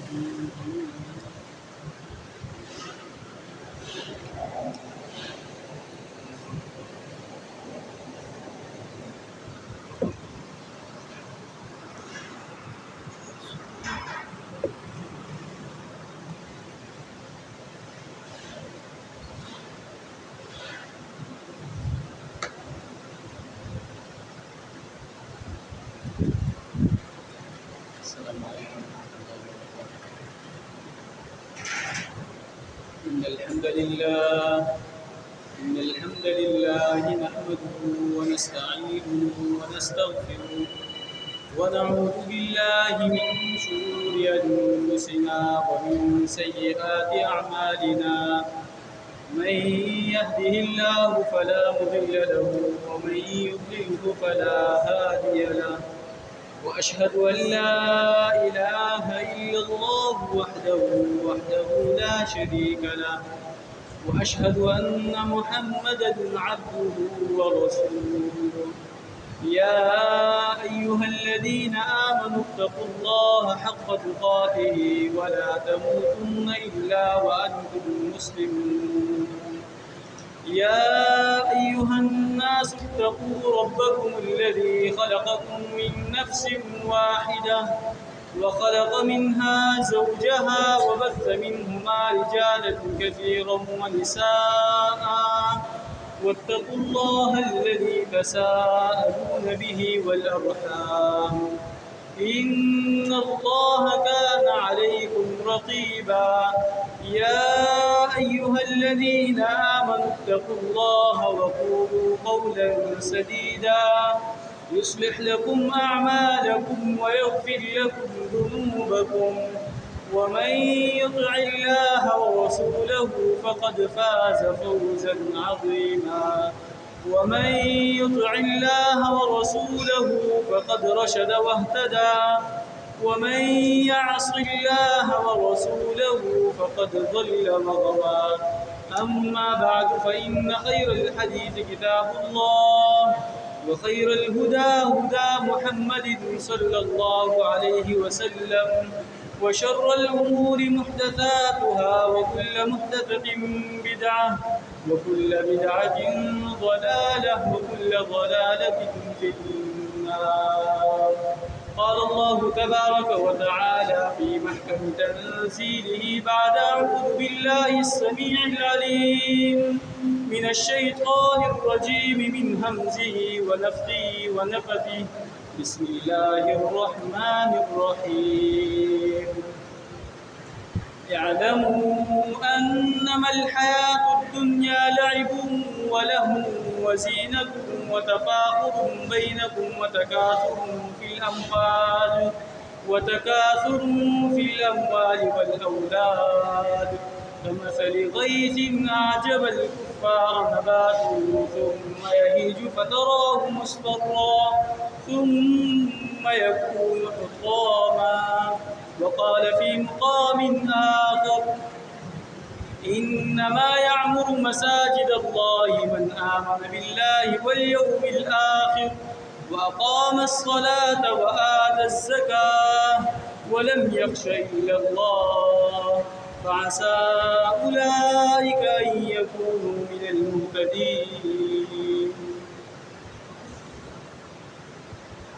السلام عليكم ورحمة الله وبركاته. إن الحمد لله نحمده ونستعينه ونستغفره ونعوذ بالله من شرور أنفسنا ومن سيئات أعمالنا. من يهده الله فلا مضل له ومن يضلله فلا هادي له. وأشهد أن لا إله إلا الله وحده لا شريك له. وأشهد أن محمدًا عبده ورسوله. يا أيها الذين آمنوا اتقوا الله حق تقاته ولا تموتن إلا وأنتم مسلمون. يا أيها الناس اتقوا ربكم الذي خلقكم من نفس واحدة وخلق منها زوجها وبث منهما رجالا كثيرا ونساء. واتقوا الله الذي تساءلون به والأرحام إن الله كان عليكم رقيبا. يا أيها الذين آمنوا اتقوا الله وقولوا قولا سديدا يصلح لكم أعمالكم ويغفر لكم ذنوبكم. ومن يطع الله ورسوله فقد فاز فوزا عظيما. ومن يطع الله ورسوله فقد رشد واهتدى. ومن يعص الله ورسوله فقد ضل مغوى. أما بعد فإن خير الحديث كتاب الله وخير الهدى هدى محمد صلى الله عليه وسلم. وشر الأمور محدثاتها وكل محدثة بدعة وكل بدعة ضلالة وكل ضلالة في النار. قال الله تبارك وتعالى في محكم تنزيله بعد أعوذ بالله السميع العليم من الشيطان الرجيم من همزه ونفخه ونفثه. بسم الله الرحمن الرحيم. اعلموا أنما الحياة الدنيا لعب ولهو وزينة وتفاخر بينكم وتكاثر في الأموال والأولاد كمثل غيث أعجب الكفار نباته ثم يهيج فتراه مصفرا ثم يكون حطاما. وقال في مقام آخر إنما يعمر مساجد الله من آمن بالله واليوم الآخر وأقام الصلاة وآتى الزكاة ولم يخش إلا الله فعسى أولئك أن يكونوا من المهتدين.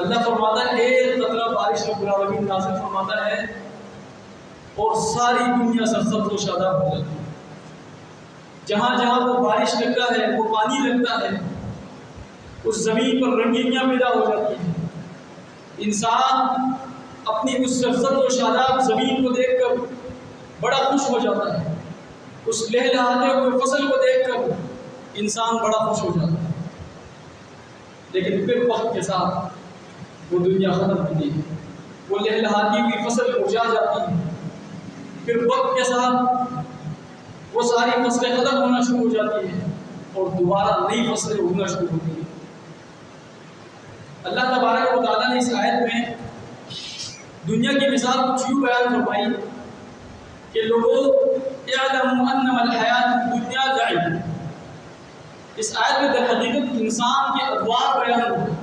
اللہ فرماتا ہے ایک قطرہ بارش رب العالمین نازل فرماتا ہے اور ساری دنیا سرسبز و شاداب ہو جاتی ہے۔ جہاں جہاں وہ بارش لگتا ہے، وہ پانی لگتا ہے، اس زمین پر رنگینیاں پیدا ہو جاتی ہیں۔ انسان اپنی اس سرسبز و شاداب زمین کو دیکھ کر بڑا خوش ہو جاتا ہے، اس لہلہاتے ہوئے فصل کو دیکھ کر انسان بڑا خوش ہو جاتا ہے، لیکن پھر وقت کے ساتھ وہ دنیا ختم ہوتی ہے، وہ لہلہاتی ہوئی فصل مرجھا جاتی ہے، پھر وقت کے ساتھ وہ ساری فصلیں ختم ہونا شروع ہو جاتی ہیں اور دوبارہ نئی فصلیں اگنا شروع ہوتی ہیں۔ اللہ تبارک و تعالیٰ نے اس آیت میں دنیا کی مثال کچھ یوں بیان فرمائی کہ لوگوں اعلموا انما الحیات الدنیا لعب۔ اس آیت میں در حقیقت انسان کے ادوار بیان ہوتے ہیں،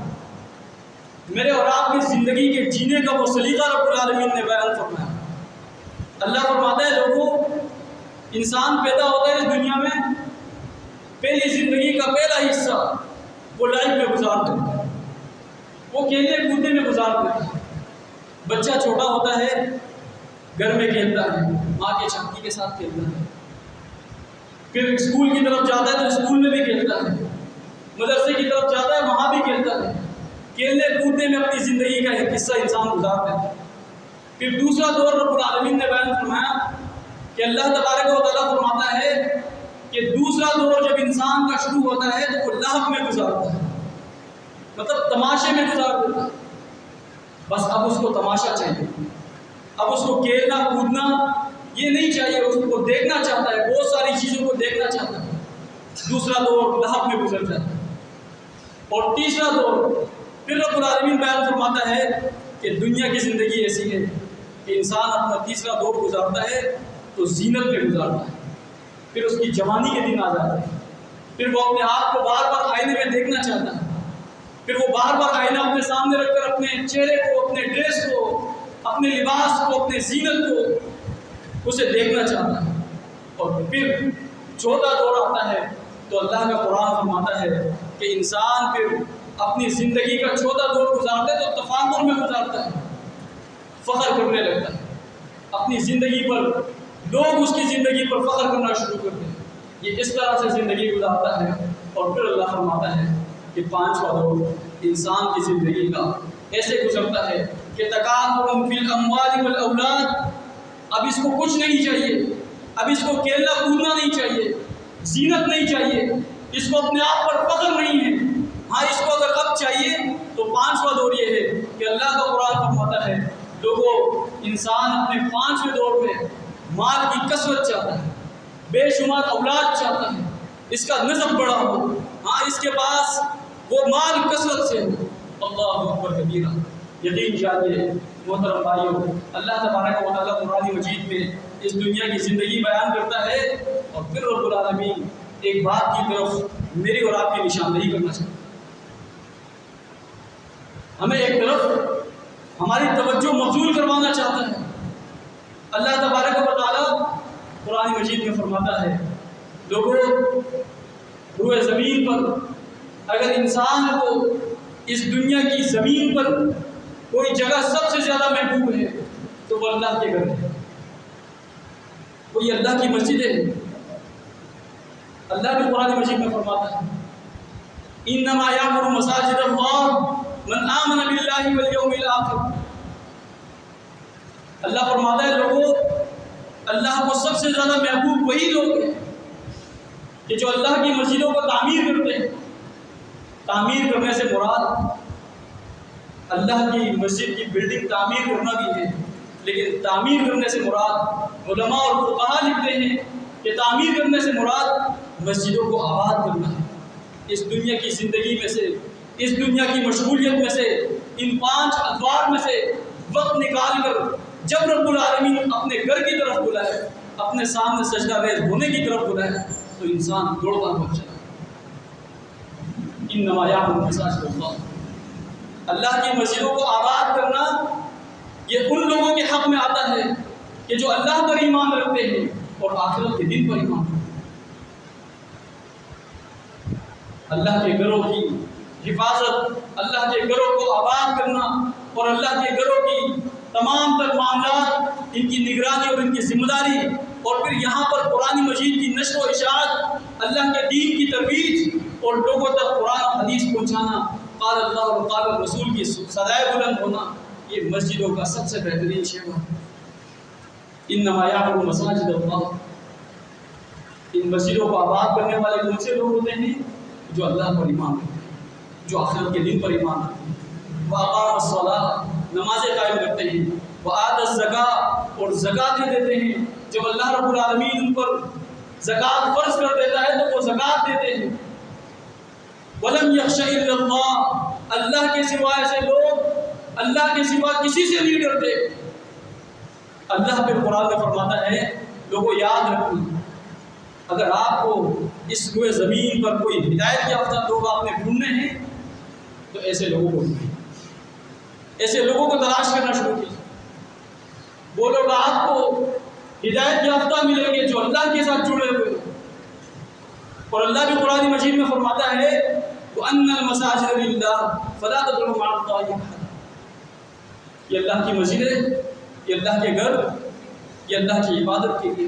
میرے اور آپ کی زندگی کے جینے کا وہ سلیقہ رب العالمین نے بیان فرمایا۔ اللہ فرماتا ہے لوگوں، انسان پیدا ہوتا ہے اس دنیا میں، پہلی زندگی کا پہلا حصہ وہ لائف میں گزار دیتا ہے، وہ کھیلنے کودنے میں گزار دیتا ہے۔ بچہ چھوٹا ہوتا ہے، گھر میں کھیلتا ہے، ماں کے چمکی کے ساتھ کھیلتا ہے، پھر اسکول کی طرف جاتا ہے تو اسکول میں بھی کھیلتا ہے، مدرسے کی طرف جاتا ہے وہاں بھی کھیلتا ہے، کھیلنے کودنے میں اپنی زندگی کا ایک حصہ انسان گزارتا ہے۔ پھر دوسرا دور رب العالمین نے بیان فرمایا کہ اللہ تبارک و تعالیٰ فرماتا ہے کہ دوسرا دور جب انسان کا شروع ہوتا ہے تو وہ لہو میں گزارتا ہے، مطلب تماشے میں گزار دیتا ہے۔ بس اب اس کو تماشا چاہیے، اب اس کو کھیلنا کودنا یہ نہیں چاہیے، اس کو دیکھنا چاہتا ہے، بہت ساری چیزوں کو دیکھنا چاہتا ہے۔ دوسرا دور لہو میں گزر جاتا ہے۔ اور تیسرا دور پھر رب العالمین بیان فرماتا ہے کہ دنیا کی زندگی ایسی ہے کہ انسان اپنا تیسرا دور گزارتا ہے تو زینت میں گزارتا ہے، پھر اس کی جوانی کے دن آ جاتے ہیں، پھر وہ اپنے آپ کو بار بار آئینے میں دیکھنا چاہتا ہے، پھر وہ بار بار آئینہ اپنے سامنے رکھ کر اپنے چہرے کو، اپنے ڈریس کو، اپنے لباس کو، اپنے زینت کو اسے دیکھنا چاہتا ہے۔ اور پھر چوتھا دور آتا ہے تو اللہ کا قرآن فرماتا ہے کہ انسان پھر اپنی زندگی کا چوتھا دور گزارتا ہے تو تفاخر میں گزارتا ہے، فخر کرنے لگتا ہے اپنی زندگی پر، لوگ اس کی زندگی پر فخر کرنا شروع کرتے ہیں، یہ اس طرح سے زندگی گزارتا ہے۔ اور پھر اللہ فرماتا ہے کہ پانچواں دور انسان کی زندگی کا ایسے گزرتا ہے کہ تکاثر فی الاموال والاولاد، اب اس کو کچھ نہیں چاہیے، اب اس کو کھیلنا کودنا نہیں چاہیے، زینت نہیں چاہیے، اس کو اپنے آپ پر فخر نہیں ہے۔ ہاں اس کو اگر اب چاہیے تو پانچواں دور یہ ہے کہ اللہ کا قرآن فرماتا ہے لوگوں، انسان اپنے پانچویں دور میں مال کی کثرت چاہتا ہے، بے شمار اولاد چاہتا ہے، اس کا نسب بڑا ہو، ہاں اس کے پاس وہ مال کثرت سے ہو۔ اللہ اکبر کبیرہ، یقین جانیے محترم بھائیوں، اللہ تبارک و تعالیٰ قرآن مجید میں اس دنیا کی زندگی بیان کرتا ہے اور پھر رب العالمین ایک بات کی طرف میری اور آپ کی نشاندہی کرنا چاہتا ہے۔ ہمیں ایک طرف ہماری توجہ مبذول کروانا چاہتا ہے۔ اللہ تبارک و تعالیٰ قرآن مجید میں فرماتا ہے لوگوں، روئے زمین پر اگر انسان کو اس دنیا کی زمین پر کوئی جگہ سب سے زیادہ محبوب ہے تو وہ اللہ کے گھر ہے، کوئی اللہ کی مسجد ہے۔ اللہ بھی قرآن مجید میں فرماتا ہے انما یعمر مساجد اللہ من آمن باللہ والیوم الآخر۔ اللہ فرماتا ہے لوگوں، اللہ کو سب سے زیادہ محبوب وہی لوگ ہیں کہ جو اللہ کی مسجدوں کو تعمیر کرتے ہیں۔ تعمیر کرنے سے مراد اللہ کی مسجد کی بلڈنگ تعمیر کرنا بھی ہے، لیکن تعمیر کرنے سے مراد علماء اور فقہاء لکھتے ہیں کہ تعمیر کرنے سے مراد مسجدوں کو آباد کرنا ہے۔ اس دنیا کی زندگی میں سے، اس دنیا کی مشغولیت میں سے، ان 5 ادوار میں سے وقت نکال کر جب رب العالمین اپنے گھر کی طرف بلائے، اپنے سامنے سجدہ ریز ہونے کی طرف بلائے تو انسان دوڑتا پہنچ جائے۔ انما یعمر مساجد اللہ، اللہ کی مسجدوں کو آباد کرنا یہ ان لوگوں کے حق میں آتا ہے کہ جو اللہ پر ایمان رکھتے ہیں اور آخرت کے دن پر ایمان رکھتے ہیں۔ اللہ کے گھروں کی حفاظت، اللہ کے گھروں کو آباد کرنا اور اللہ کے گھروں کی تمام تر معاملات، ان کی نگرانی اور ان کی ذمہ داری، اور پھر یہاں پر قرآن مجید کی نشر و اشاعت، اللہ کے دین کی ترویج اور لوگوں تک قرآن و حدیث پہنچانا، قال اللہ اور قال رسول کی صدائے بلند ہونا، یہ مسجدوں کا سب سے بہترین شعبہ ہے۔ انما یعمر مساجد اللہ، ان مسجدوں کو آباد کرنے والے کون سے لوگ ہوتے ہیں؟ جو اللہ پر ایمان رکھتے ہیں، جو آخرت کے دن پر ایمان رکھتے ہیں، وَأَقَامَ الصَّلَاةَ، نمازیں قائم کرتے ہیں، وَآتَى الزَّكَاةَ، اور زکوٰۃ دیتے ہیں۔ جب اللہ رب العالمین ان پر زکوٰۃ فرض کر دیتا ہے تو وہ زکوٰۃ دیتے ہیں۔ وَلَمْ يَخْشَ إِلَّا اللَّهَ، اللہ کے سوا ایسے لوگ اللہ کے سوا کسی سے نہیں ڈرتے۔ اللہ پھر قرآن میں فرماتا ہے، لوگوں یاد رکھنا، اگر آپ کو اس روئے زمین پر کوئی ہدایت یافتہ لوگ آپ نے ڈھونڈنے ہیں تو ایسے لوگوں کو ڈھونڈیں، ایسے لوگوں کو تلاش کرنا شروع کیجیے۔ وہ لوگ آپ کو ہدایت یافتہ ملیں گے جو اللہ کے ساتھ جڑے ہوئے، اور اللہ بھی قرآن مجید میں فرماتا ہے وَأَنَّ الْمَسَاجِدَ لِلَّهِ فَلَا تَدْعُوا مَعَ اللَّهِ أَحَدًا، یہ اللہ کی مسجدیں، یہ اللہ کے گھر، یہ اللہ کی عبادت کے لیے،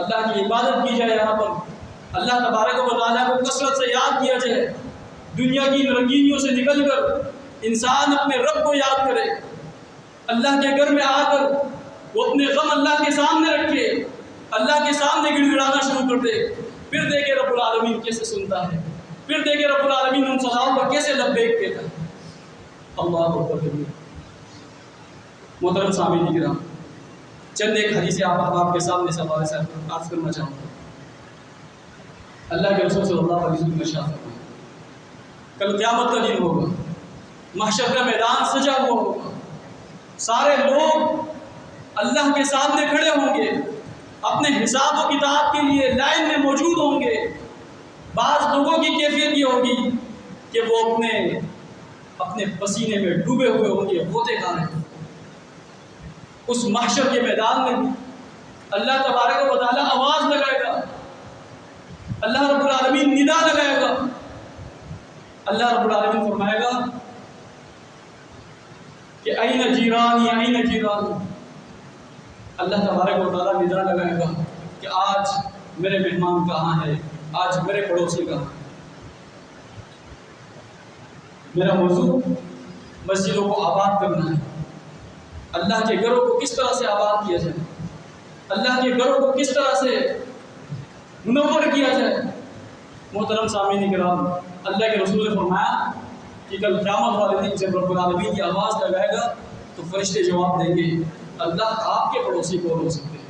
اللہ کی عبادت کی جائے، یہاں پر اللہ تبارک و تعالیٰ کو کثرت سے یاد کیا جائے، دنیا کی رنگینیوں سے نکل کر انسان اپنے رب کو یاد کرے، اللہ کے گھر میں آ کر وہ اپنے غم اللہ کے سامنے رکھے، اللہ کے سامنے گڑ گڑانا شروع کر دے، پھر دیکھے رب العالمین کیسے سنتا ہے، پھر دیکھے رب العالمین ان صداؤں پر کیسے لبیک کہتا ہے۔ اللہ اکبر۔ محترم سامعین کرام، چند ایک حدیثیں آپ کے سامنے سے حوالے سے عرض کرنا چاہوں گا۔ اللہ کے رسول صلی اللہ علیہ وسلم نے ارشاد فرمایا، کل قیامت کا دن ہوگا، محشر کا میدان سجا ہوا ہوگا، سارے لوگ اللہ کے سامنے کھڑے ہوں گے، اپنے حساب و کتاب کے لیے لائن میں موجود ہوں گے۔ بعض لوگوں کی کیفیت یہ ہوگی کہ وہ اپنے پسینے میں ڈوبے ہوئے ہوں گے، غوطے کھا رہے ہیں۔ اس محشر کے میدان میں اللہ تبارک و تعالیٰ آواز لگائے گا، اللہ رب العالمین ندا لگائے گا، اللہ رب العالمین فرمائے گا کہ این جیرانی این جیرانی، اللہ تبارک و تعالیٰ ندا لگائے گا کہ آج میرے مہمان کہاں ہے، آج میرے پڑوسی کہاں ہے۔ میرا موضوع مسجدوں کو آباد کرنا ہے، اللہ کے گھروں کو کس طرح سے آباد کیا جائے، اللہ کے گھروں کو کس طرح سے منور کیا جائے۔ محترم سامعین کرام، اللہ کے رسول نے فرمایا کہ کل قیامت والے دن جب رب العالمین کی آواز لگائے گا تو فرشتے جواب دیں گے، اللہ آپ کے پڑوسی کون ہو سکتے ہیں،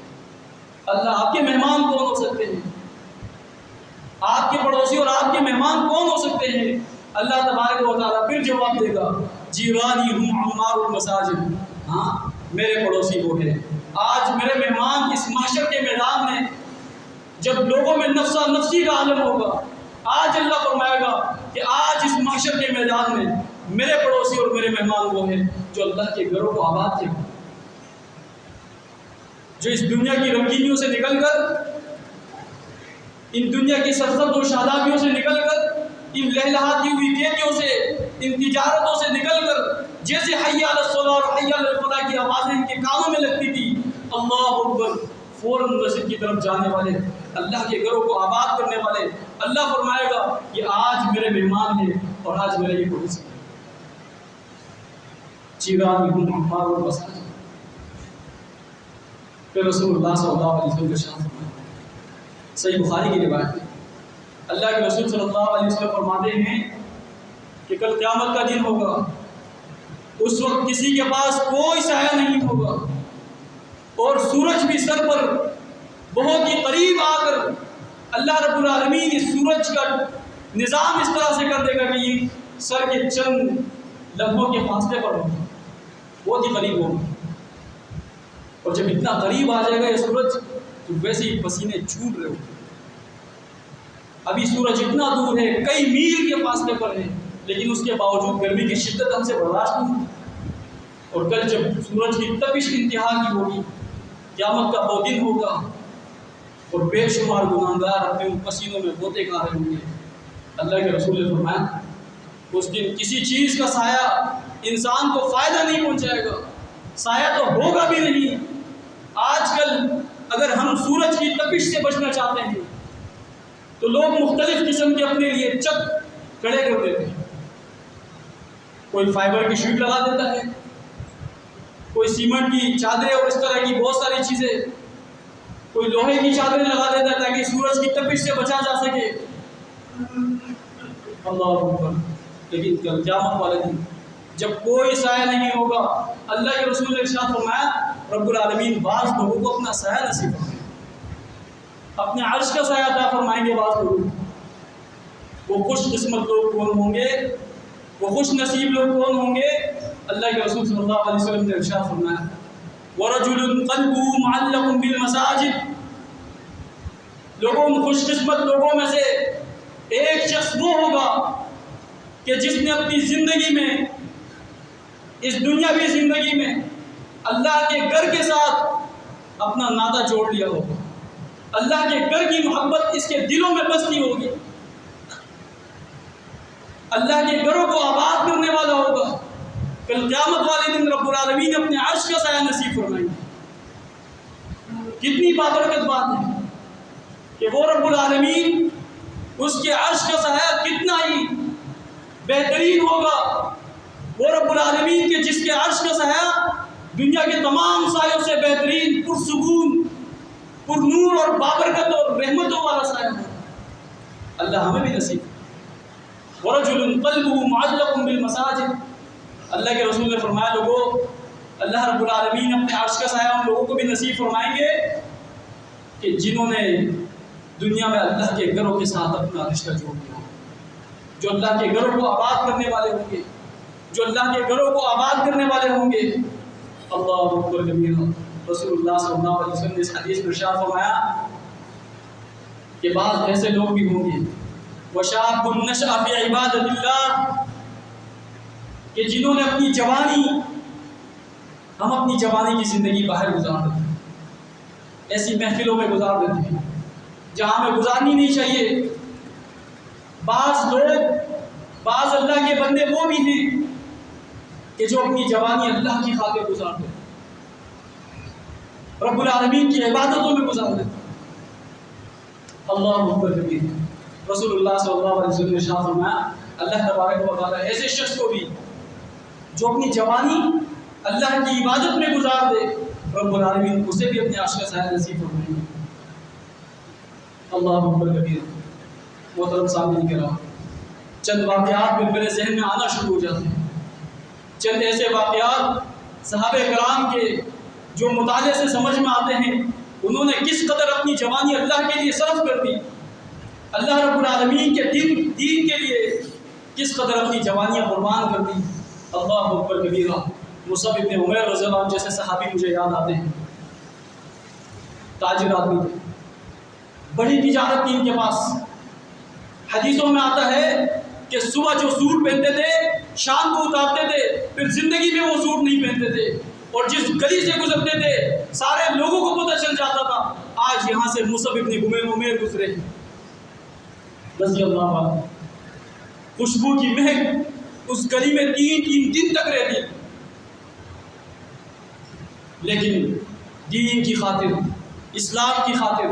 اللہ آپ کے مہمان کون ہو سکتے ہیں، آپ کے پڑوسی اور آپ کے مہمان کون ہو سکتے ہیں۔ اللہ تبارک و تعالیٰ پھر جواب دے گا، جیرانی ہم عمار المساجد، ہاں میرے پڑوسی وہ ہیں۔ آج میرے مہمان اس محشر کے میدان میں جب لوگوں میں نفسا نفسی کا عالم ہوگا، آج اللہ فرمائے گا کہ آج اس محشر کے میدان میں میرے پڑوسی اور میرے مہمان وہ ہیں جو اللہ کے گھروں کو آباد کیا، جو اس دنیا کی رنگینیوں سے نکل کر، ان دنیا کی سرسبز و شادابیوں سے نکل کر، ان لہلہاتی ہوئی گیتوں سے، ان تجارتوں سے نکل کر، جیسے حی علی الصلاۃ اور حی علی الفلاح کی آوازیں ان کے کانوں میں لگتی تھی، اللہ اکبر، فوراً مسجد کی طرف جانے والے، اللہ کے گھروں کو آباد کرنے والے، اللہ فرمائے گا کہ آج میرے مہمان ہیں اور آج میرے یہ پڑوسی ہیں۔ جیرانہم عمار المساجد، پھر رسول اللہ صلی اللہ علیہ وسلم کا ارشاد فرمایا، صحیح بخاری کی روایت ہے، اللہ کے رسول صلی اللہ علیہ وسلم فرماتے ہیں کہ کل قیامت کا دن ہوگا، اس وقت کسی کے پاس کوئی سایہ نہیں ہوگا، اور سورج بھی سر پر بہت ہی قریب آ کر اللہ رب العالمین اس سورج کا نظام اس طرح سے کر دے گا کہ یہ سر کے چند لمحوں کے فاصلے پر ہوگا، بہت ہی قریب ہوگا، اور جب اتنا قریب آ جائے گا یہ سورج تو ویسے ہی پسینے چھوٹ رہے ہوں۔ ابھی سورج اتنا دور ہے، کئی میل کے فاصلے پر ہے، لیکن اس کے باوجود گرمی کی شدت ہم سے برداشت نہیں ہوتی، اور کل جب سورج کی تپش انتہا کی ہوگی، قیامت کا وہ دن ہوگا، اور بے شمار گناہگار اپنے ان پسینوں میں غوطے کھا رہے ہوں گے۔ اللہ کے رسول نے فرمایا اس دن کسی چیز کا سایہ انسان کو فائدہ نہیں پہنچائے گا، سایہ تو ہوگا بھی نہیں۔ آج کل اگر ہم سورج کی تپش سے بچنا چاہتے ہیں تو لوگ مختلف قسم کے اپنے لیے چک کھڑے کر دیتے ہیں۔ کوئی فائبر کی شیٹ لگا دیتا ہے، کوئی سیمنٹ کی چادریں اور اس طرح کی بہت ساری چیزیں، کوئی لوہے کی چادریں لگا دیتا ہے تاکہ سورج کی تپش سے بچا جا سکے۔ اللہ اکبر۔ لیکن کل قیامت والے دن جب کوئی سایہ نہیں ہوگا، اللہ کے رسول نے ارشاد فرمایا رب العالمین بعض لوگوں کو اپنا سایہ نصیب فرمائیں گے، اپنے عرش کا سایہ عطا فرمائیں گے بعض لوگوں کو۔ وہ خوش قسمت لوگ کون ہوں گے، وہ خوش نصیب لوگ کون ہوں گے؟ اللہ کے رسول صلی اللہ علیہ وسلم نے ارشاد فرمایا وَرَجُلٌ قَلْبُهُ مُعَلَّقٌ بِالْمَسَاجِدِ، لوگوں خوش قسمت لوگوں میں سے ایک شخص وہ ہوگا کہ جس نے اپنی زندگی میں، اس دنیاوی زندگی میں اللہ کے گھر کے ساتھ اپنا ناطہ جوڑ لیا ہوگا، اللہ کے گھر کی محبت اس کے دلوں میں بستی ہوگی، اللہ کے گھروں کو آباد کرنے والا ہوگا۔ کل قیامت والے دن رب العالمین اپنے عرش کا سایہ نصیب فرمائیں گے۔ کتنی بابرکت بات ہے کہ وہ رب العالمین اس کے عرش کا سایہ کتنا ہی بہترین ہوگا، وہ رب العالمین کے جس کے عرش کا سایہ دنیا کے تمام سایوں سے بہترین، پرسکون، پر نور اور بابرکت اور رحمتوں والا سایہ ہے۔ اللہ ہمیں بھی نصیب۔ وَرَجُلٌ قَلْبُهُ مُعَلَّقٌ بِالْمَسَاجِدِ، اللہ کے رسول نے فرمایا لوگوں اللہ رب العالمین اپنے عرش کا سایہ ان لوگوں کو بھی نصیب فرمائیں گے کہ جنہوں نے دنیا میں اللہ کے گھروں کے ساتھ اپنا رشتہ جوڑ لیا، جو اللہ کے گھروں کو آباد کرنے والے ہوں گے، جو اللہ کے گھروں کو آباد کرنے والے ہوں گے۔ اللہ اکبر کبیرہ۔ رسول اللہ صلی اللہ علیہ وسلم نے اس حدیث میں ارشاد فرمایا کہ بعض ایسے لوگ بھی ہوں گے وَشَابٌ نَشَأَ فِي عِبَادَةِ اللَّهِ، کہ جنہوں نے اپنی جوانی، ہم اپنی جوانی کی زندگی باہر گزار دیتے ہیں، ایسی محفلوں میں گزار دیتے ہیں جہاں ہمیں گزارنی نہیں چاہیے۔ بعض لوگ، بعض اللہ کے بندے وہ بھی ہیں کہ جو اپنی جوانی اللہ کی خاطر گزار دیتے ہیں، رب العالمین کی عبادتوں میں گزار دیتے ہیں۔ اللہ اکبر کبیر۔ رسول اللہ صلی اللہ علیہ وسلم نے ارشاد فرمایا اللہ تبارک و تعالیٰ ایسے شخص کو بھی جو اپنی جوانی اللہ کی عبادت میں گزار دے، رب العالمین اسے بھی اپنے عرش کا سایہ نصیب فرمائیں گے۔ اللہ اکبر کبیر۔ محترم سامعین کرام، چند واقعات میرے ذہن میں آنا شروع ہو جاتے ہیں، چند ایسے واقعات صحابہ کرام کے جو مطالعے سے سمجھ میں آتے ہیں، انہوں نے کس قدر اپنی جوانی اللہ کے لیے صرف کر دی، اللہ رب العالمین کے دین کے لیے کس قدر اپنی جوانیاں قربان کر دی۔ اللہ اکبر کبیرہ۔ مصعب ابن عمیر رضی اللہ عنہ جیسے صحابی مجھے یاد آتے ہیں، تاجر آدمی تھے، بڑی تجارت تھی ان کے پاس۔ حدیثوں میں آتا ہے کہ صبح جو سوٹ پہنتے تھے شام کو اتارتے تھے، پھر زندگی میں وہ سوٹ نہیں پہنتے تھے، اور جس گلی سے گزرتے تھے سارے لوگوں کو پتہ چل جاتا تھا آج یہاں سے مصعب ابن عمیر گزرے ہیں رضی اللہ عنہ۔ خوشبو کی مہک اس گلی میں 3 دن تک رہتی، لیکن دین کی خاطر، اسلام کی خاطر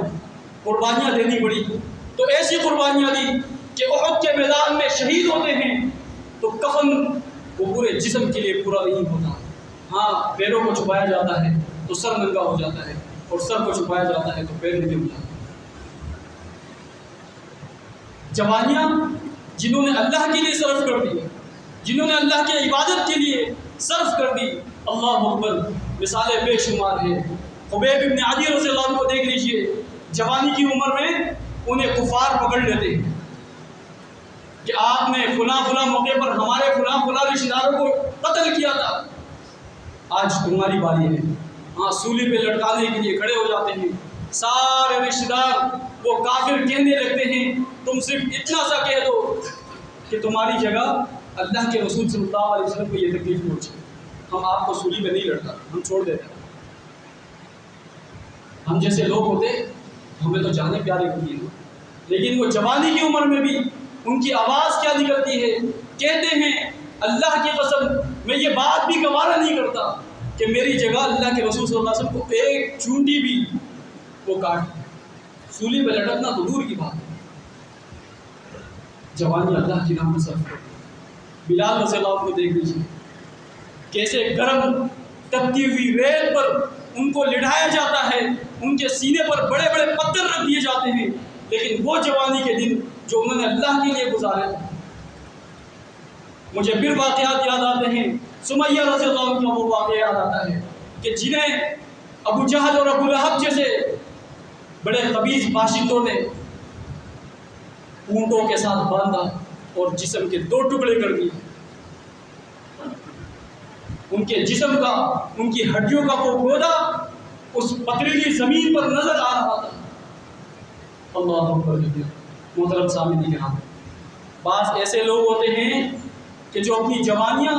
قربانیاں دینی پڑی، تو ایسی قربانیاں دی کہ احد کے میدان میں شہید ہوتے ہیں تو کفن وہ پورے جسم کے لیے پورا نہیں ہوتا، ہاں پیروں کو چھپایا جاتا ہے تو سر ننگا ہو جاتا ہے، اور سر کو چھپایا جاتا ہے تو پیر ننگے ہو جاتے ہیں۔ جوانیاں جنہوں نے اللہ کے لیے صرف کر دی، جنہوں نے اللہ کی عبادت کے لیے صرف کر دی، اللہ اکبر، مثالیں بے شمار ہیں۔ خبیب ابن عدی رضی اللہ عنہ کو دیکھ لیجئے، جوانی کی عمر میں انہیں کفار پکڑ لیتے کہ آپ نے فلاں موقع پر ہمارے فلاں رشتہ داروں کو قتل کیا تھا، آج تمہاری باری ہے۔ ہاں سولی پہ لٹکانے کے لیے کھڑے ہو جاتے ہیں، سارے رشتہ دار وہ کافر کہنے لگتے ہیں، تم صرف اتنا سا کہہ دو کہ تمہاری جگہ اللہ کے رسول صلی اللہ علیہ وسلم کو یہ تکلیف پہنچی، ہم آپ کو سولی پہ نہیں لٹکا، ہم چھوڑ دیتے ہیں۔ ہم جیسے لوگ ہوتے ہمیں تو جانے پیارے ہوتی ہیں، لیکن وہ جوانی کی عمر میں بھی ان کی آواز کیا نکلتی ہے، کہتے ہیں اللہ کی قسم میں یہ بات بھی گوارا نہیں کرتا کہ میری جگہ اللہ کے رسول صلی اللہ علیہ وسلم کو ایک چونٹی بھی وہ کاٹ، سولی پہ لٹکنا تو دور کی بات ہے۔ جوانی اللہ کی راہ میں صرف کرو۔ بلال رضی اللہ عنہ کو دیکھ لیجیے کیسے گرم تپتی ہوئی ریت پر ان کو لڑھایا جاتا ہے، ان کے سینے پر بڑے بڑے پتھر رکھ دیے جاتے ہیں، لیکن وہ جوانی کے دن جو انہوں نے اللہ کے لیے گزارے، مجھے پھر واقعات یاد آتے ہیں۔ سمیہ رضی اللہ عنہ کا وہ واقعہ یاد آتا ہے کہ جنہیں ابو جہل اور ابو لہب جیسے بڑے خبیث باشندوں نے اونٹوں کے ساتھ باندھا اور جسم کے 2 ٹکڑے کر دیے، ان کے جسم کا، ان کی ہڈیوں کا وہ گودا اس پتریلی زمین پر نظر آ رہا تھا۔ اللہ اکبر۔ محترم سامعین کرام، بعض ایسے لوگ ہوتے ہیں کہ جو اپنی جوانیاں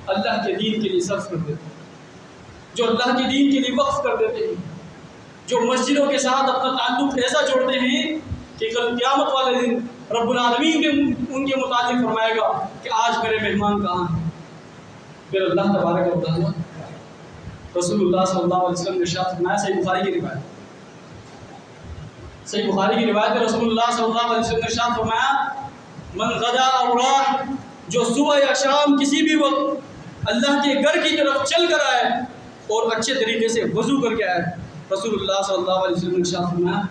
اللہ کے دین کے لیے صرف کر دیتے ہیں، جو اللہ کے دین کے لیے وقف کر دیتے ہیں، جو مسجدوں کے ساتھ اپنا تعلق ایسا جوڑتے ہیں کہ کل قیامت والے دن رب العالمین بھی ان کے متعلق فرمائے گا کہ آج میرے مہمان کہاں ہیں۔ پھر اللہ تبارک و تعالیٰ رسول اللہ صلی اللہ علیہ وسلم نے ارشاد فرمایا، صحیح بخاری کی روایت، صحیح بخاری کی روایت ہے، رسول اللہ صلی اللہ علیہ وسلم نے ارشاد فرمایا، من غدا او راح، جو صبح یا شام کسی بھی وقت اللہ کے گھر کی طرف چل کر آئے اور اچھے طریقے سے وضو کر کے آئے، رسول اللہ صلی اللہ علیہ وسلم نے ارشاد فرمایا،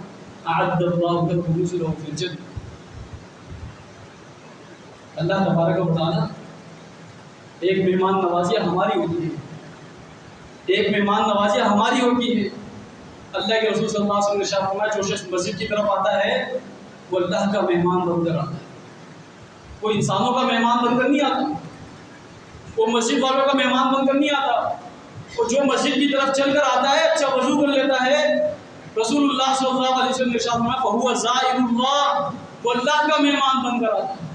اعد اللہ له نزلا فی الجنہ۔ اللہ تبارک و تعالیٰ ایک مہمان نوازیاں ہماری ہوتی ہے، ایک مہمان نوازیاں ہماری ہوتی ہے۔ اللہ کے رسول صلی اللہ علیہ وسلم نے ارشاد فرمایا، جو شخص مسجد کی طرف آتا ہے وہ اللہ کا مہمان بن کر آتا ہے، وہ انسانوں کا مہمان بن کر نہیں آتا، وہ مسجد والوں کا مہمان بن کر نہیں آتا، وہ جو مسجد کی طرف چل کر آتا ہے، اچھا وضو کر لیتا ہے، رسول اللہ صلی اللہ علیہ وسلم نے ارشاد فرمایا، فَهُوَ زَائِرُ اللَّهِ، وہ اللہ کا مہمان بن کر آتا ہے۔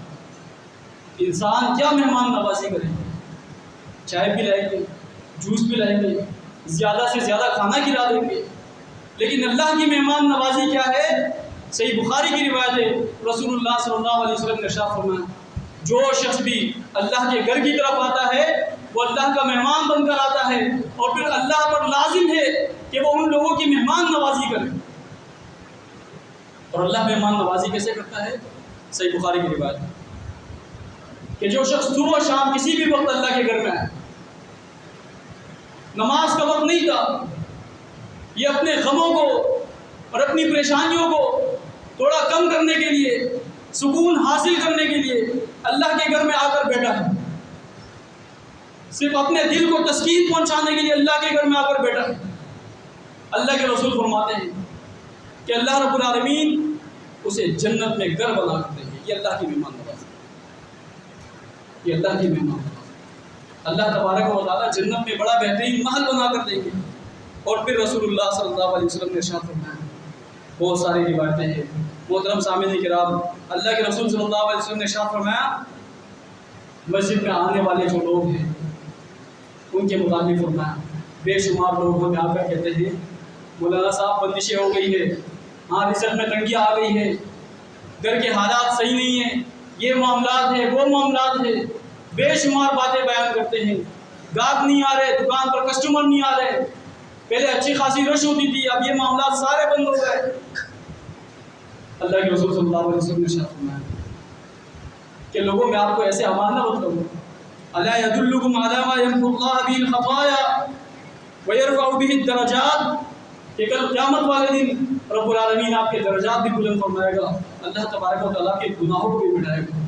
انسان کیا مہمان نوازی کریں گے، چائے پلائیں گے، جوس پلائیں گے، زیادہ سے زیادہ کھانا کھلا دیں گے، لیکن اللہ کی مہمان نوازی کیا ہے؟ صحیح بخاری کی روایت ہے، رسول اللہ صلی اللہ علیہ وسلم نے ارشاد فرمایا، جو شخص بھی اللہ کے گھر کی طرف آتا ہے وہ اللہ کا مہمان بن کر آتا ہے، اور پھر اللہ پر لازم ہے کہ وہ ان لوگوں کی مہمان نوازی کرے۔ اور اللہ مہمان نوازی کیسے کرتا ہے؟ صحیح بخاری کی روایت ہے کہ جو شخص صبح شام کسی بھی وقت اللہ کے گھر میں آئے، نماز کا وقت نہیں تھا، یہ اپنے غموں کو اور اپنی پریشانیوں کو تھوڑا کم کرنے کے لیے، سکون حاصل کرنے کے لیے اللہ کے گھر میں آ کر بیٹھا ہے، صرف اپنے دل کو تسکین پہنچانے کے لیے اللہ کے گھر میں آ کر بیٹھا ہے۔ اللہ کے رسول فرماتے ہیں کہ اللہ رب العالمین اسے جنت میں گھر بنا کر دیں گے۔ یہ اللہ کی مہمان نوازی، یہ اللہ کی مہمان نوازی۔ اللہ تبارک و تعالیٰ جنت میں بڑا بہترین محل بنا کر دیں گے۔ اور پھر رسول اللہ صلی اللہ علیہ وسلم نے ارشاد فرمایا، بہت ساری روایتیں ہیں محترم سامعین کرام، اللہ کے رسول صلی اللہ علیہ وسلم نے ارشاد فرمایا، مسجد میں آنے والے جو لوگ ہیں ان کے متعلق فرمایا، بے شمار لوگ ہمیں آ کر کہتے ہیں مولانا صاحب بندشیں ہو گئی ہے، ہاں رزق میں تنگی آ گئی ہے، گھر کے حالات صحیح نہیں ہیں، یہ معاملات ہیں، وہ معاملات ہیں، بے شمار باتیں بیان کرتے ہیں، گاہک نہیں آ رہے، دکان پر کسٹمر نہیں آ رہے، پہلے اچھی خاصی رش ہوتی تھی، اب یہ معاملات سارے بند ہو گئے۔ اللہ کے رسول صلی اللہ علیہ وسلم نے ارشاد فرمایا کہ لوگوں میں آپ کو ایسے امان نہ کروں، الا یدلکم علی ما یمحو اللہ بہ الخطایا ویرفع بہ الدرجات، کہ کل قیامت والے دن رب العالمین آپ کے درجات بھی بلند فرمائے گا، اللہ تبارک و تعالیٰ کے گناہوں کو بھی مٹائے گا،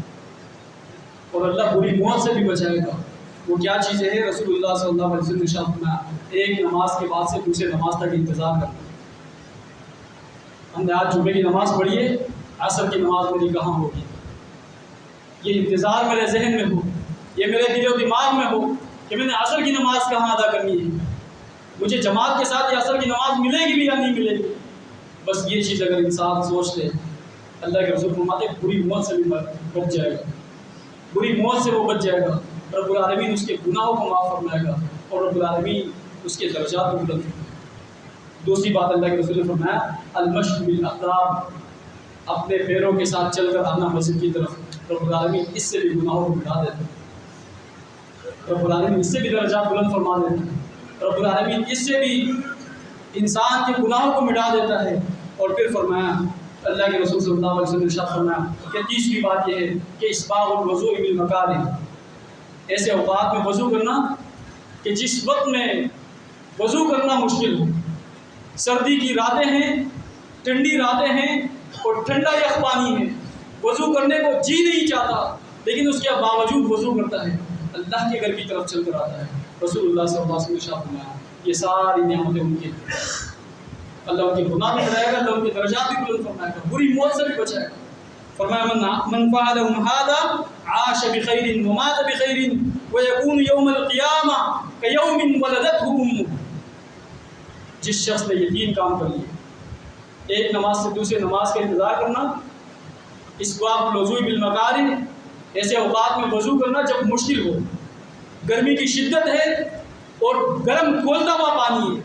اور اللہ بری موت سے بھی بچائے گا۔ وہ کیا چیزیں ہیں؟ رسول اللہ صلی اللہ علیہ وسلم نے ارشاد فرمایا، ایک نماز کے بعد سے دوسرے نماز تک انتظار کرنا۔ ہم نے آج جمعے کی نماز پڑھی ہے، عصر کی نماز میری کہاں ہوگی؟ یہ انتظار میرے ذہن میں ہو، یہ میرے دل و دماغ میں ہو کہ میں نے عصر کی نماز کہاں ادا کرنی ہے، مجھے جماعت کے ساتھ یہ عصر کی نماز ملے گی بھی یا نہیں ملے گی۔ بس یہ چیز اگر انسان سوچ لے، اللہ کے رسول فرماتے ہیں بری موت سے بھی بچ جائے گا، بری موت سے وہ بچ جائے گا، رب العالمین اس کے گناہوں کو معاف فرمائے گا، اور رب العالمین اس کے درجات کو بلند کرے گا۔ دوسری بات اللہ کے رسول نے فرمایا، المشي بالاقدام، اپنے پیروں کے ساتھ چل کر آنا مسجد کی طرف، رب العالمین اس سے بھی گناہوں کو مٹا دیتا ہے، رب العالمین اس سے بھی درجات بلند فرما دیتا ہے، رب العالمین اس سے بھی انسان کے گناہوں کو مٹا دیتا ہے۔ اور پھر فرمایا اللہ کے رسول صلی اللہ علیہ وسلم نے ارشاد فرمایا کہ تیسری بات یہ ہے کہ اسباغ الوضوء بالمکارہ، ایسے اوقات میں وضو کرنا کہ جس وقت میں وضو کرنا مشکل ہو، سردی کی راتیں ہیں، ٹھنڈی راتیں ہیں اور ٹھنڈا یخ پانی ہے، وضو کرنے کو جی نہیں چاہتا لیکن اس کے باوجود وضو کرتا ہے، اللہ کے گھر کی طرف چل کر آتا ہے۔ رسول اللہ صلی اللہ علیہ وسلم نے ارشاد فرمایا یہ ساری نعمتیں ان کے، اللہ ان کے گناہ بھی بڑھائے گا، اللہ ان کے درجات بھی بلند فرمائے گا، بری موت سے بھی بچائے گا۔ فرمایا من فعلهم هذا عاش بخير ومات بخير ويكون يوم القيامة كيوم ولدته أمه، جس شخص نے یہ تین کام کر لیے، ایک نماز سے دوسرے نماز کا انتظار کرنا، اسباغ الوضوء بالمکارہ، ایسے اوقات میں وضو کرنا جب مشکل ہو، گرمی کی شدت ہے اور گرم کھولتا ہوا پانی ہے،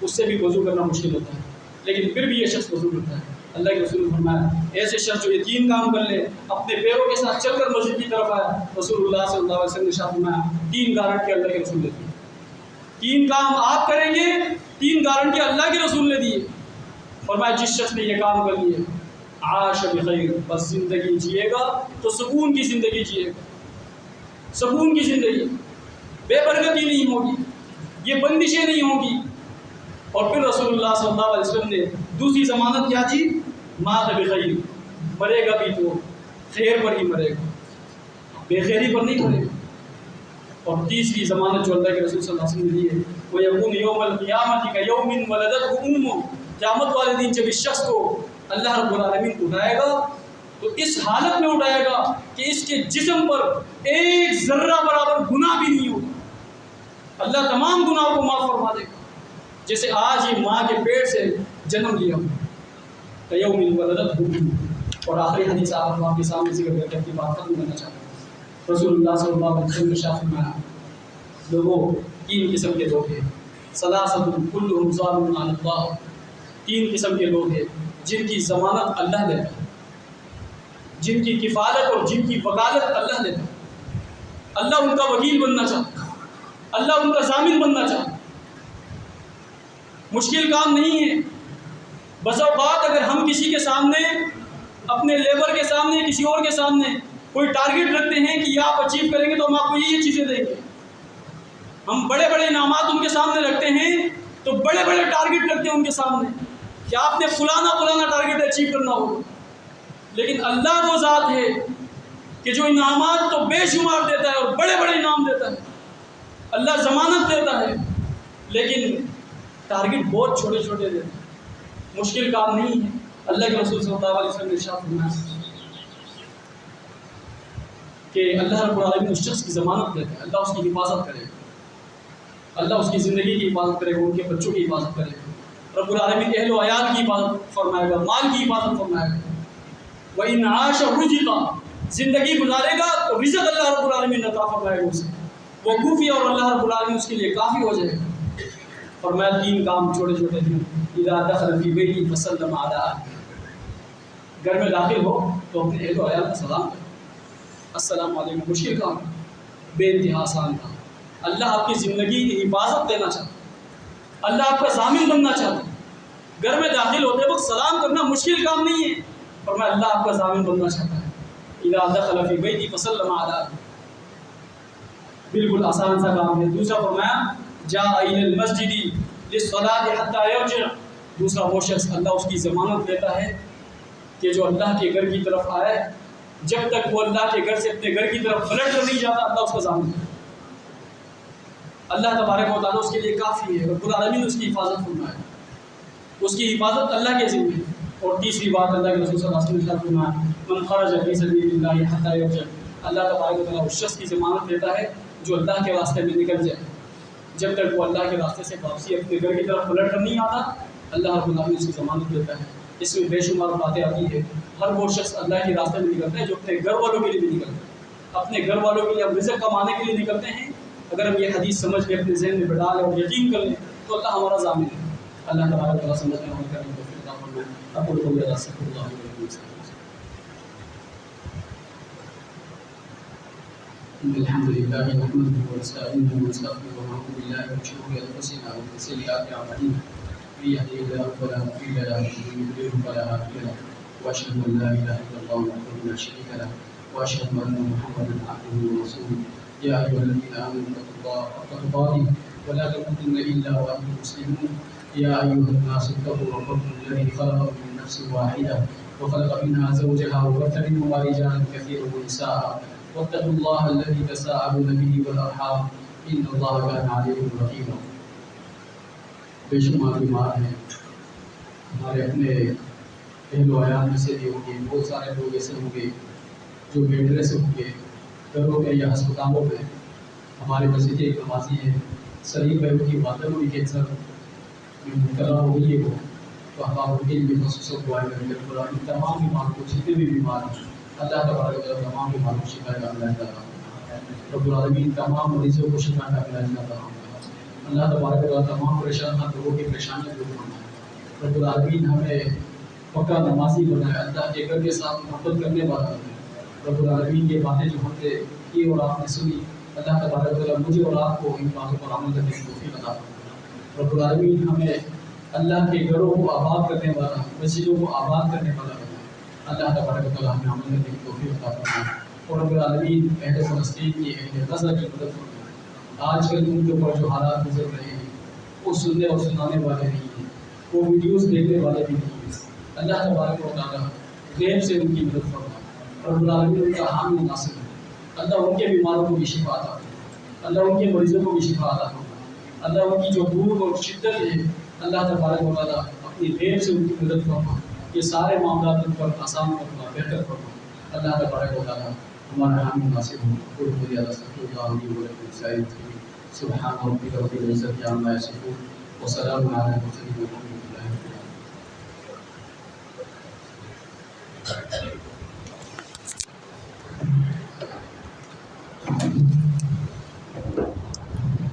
اس سے بھی وضو کرنا مشکل ہوتا ہے لیکن پھر بھی یہ شخص وضو کرتا ہے۔ اللہ کے رسول نے فرمایا ایسے شخص جو یہ تین کام کر لے، اپنے پیروں کے ساتھ چل کر مسجد کی طرف آیا، رسول اللہ صلی اللہ علیہ وسلم نے ارشاد فرمایا تین گارنٹی اللہ کے رسول نے دی، تین کام آپ کریں گے، تین گارنٹی اللہ کے رسول نے دی۔ فرمایا جس شخص نے یہ کام کر لیے عاش بخیر، بس زندگی جیے گا تو سکون کی زندگی جیے گا، سکون کی زندگی، بے برکتی نہیں ہوگی، یہ بندشیں نہیں ہوں گی۔ اور پھر رسول اللہ صلی اللہ علیہ وسلم نے دوسری ضمانت کیا دی، مات بخیر، مرے گا بھی تو خیر پر ہی مرے گا، بے خیری پر نہیں مرے گا۔ اور تیسری ضمانت جو اللہ کے رسول صلی اللہ علیہ وسلم نے دی ہے وہ یکون یوم القیامۃ کیوم ولدتہ امہ، قیامت والے دن جب اس شخص کو اللہ رب العالمین اٹھائے گا تو اس حالت میں اٹھائے گا کہ اس کے جسم پر ایک ذرہ برابر گناہ بھی نہیں ہوگا، اللہ تمام گناہوں کو معاف فرما دے گا، جیسے آج ہی ماں کے پیٹ سے جنم لیا ہوں، کیوم ولدتہ امہ۔ اور آخری حدیث آپ کے سامنے ذکر کر کے اپنی بات ختم کرنا چاہتا ہوں۔ رسول اللہ صلی اللہ علیہ وسلم نے ارشاد فرمایا لوگوں تین قسم کے لوگ ہیں، ثلاثۃ کلھم ظالم علی اللہ، تین قسم کے لوگ ہیں جن کی ضمانت اللہ دیتا ہے، جن کی کفالت اور جن کی وکالت اللہ دیتا ہے، اللہ ان کا وکیل بننا چاہتا ہے، اللہ ان کا ضامن بننا چاہتا ہے۔ مشکل کام نہیں ہے، بس اوقات اگر ہم کسی کے سامنے، اپنے لیبر کے سامنے، کسی اور کے سامنے کوئی ٹارگٹ رکھتے ہیں کہ یہ آپ اچیو کریں گے تو ہم آپ کو یہ چیزیں دیں گے، ہم بڑے بڑے انعامات ان کے سامنے رکھتے ہیں تو بڑے بڑے ٹارگٹ رکھتے ہیں ان کے سامنے کہ آپ نے فلانا ٹارگٹ اچیو کرنا ہوگا، لیکن اللہ وہ ذات ہے کہ جو انعامات تو بے شمار دیتا ہے اور بڑے بڑے انعام دیتا ہے، اللہ ضمانت دیتا ہے لیکن ٹارگٹ بہت چھوٹے چھوٹے دیتے ہیں، مشکل کام نہیں ہے۔ اللہ کے رسول صلی اللہ علیہ وسلم نے ارشاد فرمایا کہ اللہ رب العالمین اس شخص کی ضمانت دیتا ہے، اللہ اس کی حفاظت کرے گا، اللہ اس کی زندگی کی حفاظت کرے گا، ان کے بچوں کی حفاظت کرے گا، رب العالمین اہل و عیال کی حفاظت فرمائے گا، مال کی حفاظت فرمائے گا۔ وَإِنْ عَاشَ رُزِقَ، زندگی گزارے گا تو رزق اللہ رب العالمین عطا فرمائے گا اسے، وہ کوفی اور اللہ رب العالمین اس کے لیے کافی ہو جائے گا۔ فرمایا تین کام چھوٹے چھوٹے ہیں، اذا دخل فی بیتی فسلم علی اہلہ، گھر میں داخل ہو تو اپنے اہل و عیال کا سلام کرو، السلام علیکم۔ مشکل کام بے انتہا آسان کام، اللہ آپ کی زندگی کی حفاظت دینا چاہتا ہے، اللہ آپ کا ضامن بننا چاہتا ہے، گھر میں داخل ہوتے وقت سلام کرنا مشکل کام نہیں ہے، فرمایا اللہ آپ کا ضامن بننا چاہتا ہے، اذا دخل فی بیتی فسلم علی اہلہ، بالکل آسان سا کام ہے۔ دوسرا فرمایا جاء الی المسجد للصلاۃ حتی یرجع، دوسرا وہ شخص اللہ اس کی ضمانت دیتا ہے کہ جو اللہ کے گھر کی طرف آئے، جب تک وہ اللہ کے گھر سے اپنے گھر کی طرف پلٹ کر نہیں جاتا اللہ اس کا ضامن ہے، اللہ تبارک و تعالیٰ اس کے لیے کافی ہے، رب العالمین اس کی حفاظت فرمائے، اس کی حفاظت اللہ کے ذمہ ہے۔ اور تیسری بات اللہ کے رسول صلی اللہ علیہ وسلم نے فرمایا من خرج فی سبیل اللہ حتی یرجع، اللہ تبارک و تعالیٰ اس شخص کی ضمانت دیتا ہے جو اللہ کے راستے میں نکل جائے، جب تک وہ اللہ کے راستے سے واپسی اپنے گھر کی طرف پلٹ کر نہیں آتا اللہ رب العالمین اس کی ضمانت دیتا ہے۔ اس میں بے شمار باتیں آتی ہیں، ہر وہ شخص اللہ کے راستے میں نکلتا ہے جو اپنے گھر والوں کے لیے بھی نکلتا ہے، اپنے گھر والوں کے لیے ہم رزق کمانے کے لیے نکلتے ہیں، اگر ہم یہ حدیث سمجھ کے اپنے ذہن میں بٹھا لیں اور یقین کر لیں تو اللہ ہمارا ضامن ہے۔ اللہ تبارک و تعالیٰ سمجھنے اور کرنے کو فرمائے. اقول قولی ھذا استغفر اللہ لي ولكم. الحمد لله نحمده ونستعينه ونستغفره ونعوذ بالله من شرور انفسنا ومن سيئات اعمالنا من يهده الله فلا مضل له ومن يضلل فلا هادي له واشهد ان لا اله الا الله وحده لا شريك له واشهد ان محمدا عبده ورسوله. يا ايها الذين امنوا اتقوا الله حق تقاته ولا تموتن الا وانتم مسلمون. يا ايها الناس اتقوا ربكم الذي خلقكم من نفس واحده وخلق منها زوجها وبث منهما رجالا كثيرا ونساء واتقوا الله الذي تساءلون به والارحام ان الله كان عليكم رقيبا. بے شمار بیمار ہیں ہمارے اپنے اہل و عیال میں سے بھی ہوں گے. بہت سارے لوگ ایسے ہوں گے جو بیڈ ریسٹ ہوں گے گھروں میں یا ہسپتالوں میں. ہمارے مسجد کے ایک نمازی ہیں سلیم بھائی کی والدہ کو بھی کینسر میں مبتلا ہو گئی ہے وہ. تو ہم آپ کے لیے خصوصاً دعائیں کریں گے. ان تمام بیمار کو جتنے بھی بیمار ہیں اللہ تبارک و تعالیٰ تمام بیماروں کو شفا کاملہ عطا فرمائے. رب العالمین تمام مریضوں کو شفا کاملہ عطا فرمائے. اللہ تبارک و تعالیٰ تمام پریشان لوگوں کی پریشانیاں دور فرمائے. رب العالمین ہمیں پکا نمازی بنائے. اللہ کے گھر کے ساتھ محبت کرنے والا بنائے. رب العالمین یہ باتیں جو ہم نے کی اور آپ نے سنی اللہ تبارک و تعالیٰ مجھے اور آپ کو ان باتوں پر عمل کرنے کی توفیق عطا فرمائے. رب العالمین ہمیں اللہ کے گھروں کو آباد کرنے والا مسجدوں کو آباد کرنے والا بنائے. اللہ تبارک و تعالیٰ ہمیں عمل کرنے کی توفیق عطا فرمائے. اور رب العالمین اہل فلسطین کی اہل غزہ کی مدد فرمائے. آج کل ان کے اوپر جو حالات گزر رہے ہیں وہ سننے اور سنانے والے نہیں ہیں, وہ ویڈیوز دیکھنے والے بھی نہیں ہیں. اللہ تبارک و تعالیٰ غیب سے ان کی مدد فرمائے. رب العالمین ان کا حامی ناصر ہے. اللہ ان کے بیماروں کو بھی شفا عطا فرمائے. اللہ ان کے مریضوں کو بھی شفا عطا فرمائے. اللہ ان کی جو بھوک اور شدت ہے اللہ تبارک و تعالیٰ اپنی غیب سے ان کی مدد فرمائے. یہ سارے معاملات ان پر آسان فرمائے, بہتر فرمائے. اللہ تبارک و تعالیٰ ہمارا حامی ناصر ہو. قل قولی ھذا استغفر اللہ لي ولكم سائر المسلمين. سبحان ربك رب العزة عما يصفون وسلام على المرسلين والحمد لله.